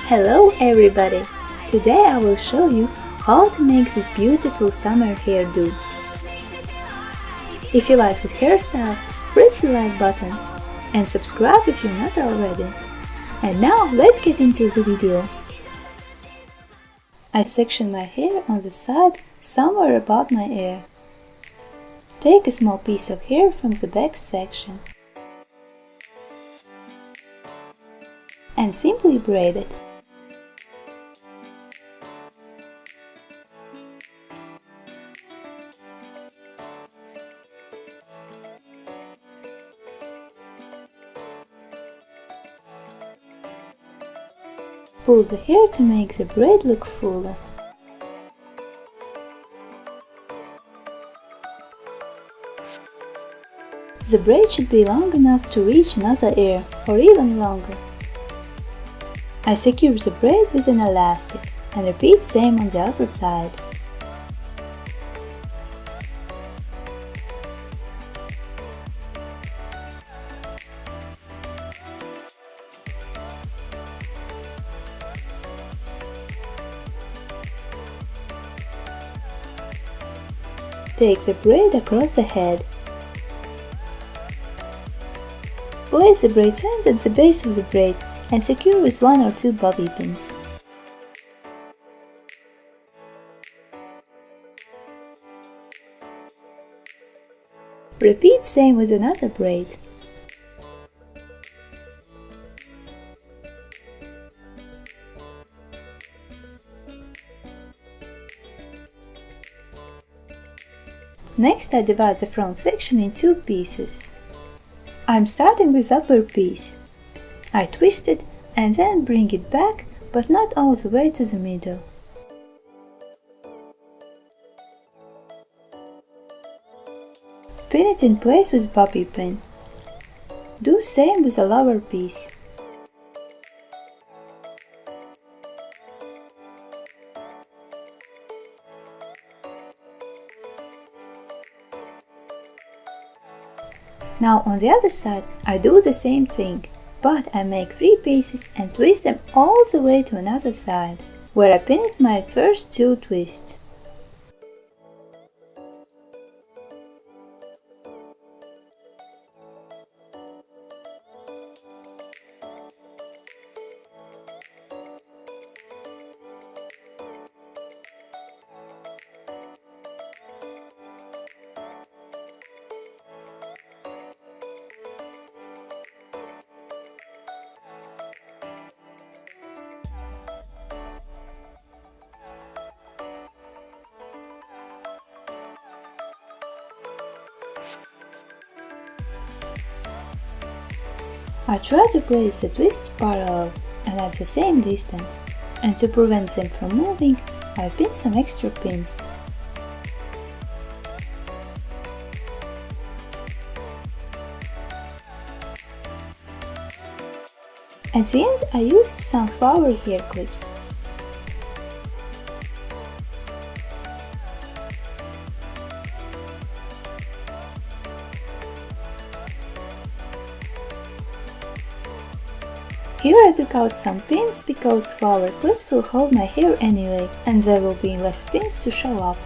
Hello everybody! Today I will show you how to make this beautiful summer hairdo. If you like this hairstyle, press the like button and subscribe if you're not already. And now let's get into the video. I section my hair on the side somewhere about my ear. Take a small piece of hair from the back section and simply braid it. Pull the hair to make the braid look fuller. The braid should be long enough to reach another ear, or even longer. I secure the braid with an elastic and repeat same on the other side. Take the braid across the head. Place the braid's end at the base of the braid and secure with 1 or 2 bobby pins. Repeat same with another braid. Next, I divide the front section in 2 pieces. I'm starting with upper piece. I twist it and then bring it back, but not all the way to the middle. Pin it in place with bobby pin. Do same with the lower piece. Now on the other side I do the same thing, but I make 3 pieces and twist them all the way to another side, where I pinned my first 2 twists. I try to place the twists parallel and at the same distance, and to prevent them from moving, I pin some extra pins. At the end I used some flower hair clips. Here I took out some pins because flower clips will hold my hair anyway, and there will be less pins to show up.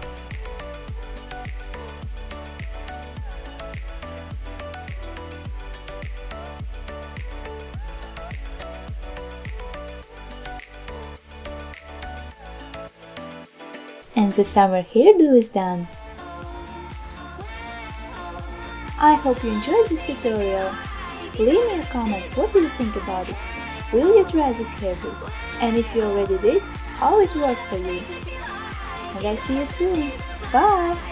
And the summer hairdo is done. I hope you enjoyed this tutorial. Leave me a comment, what do you think about it? Will you try this hairdo? And if you already did, how it worked for you? And I see you soon. Bye!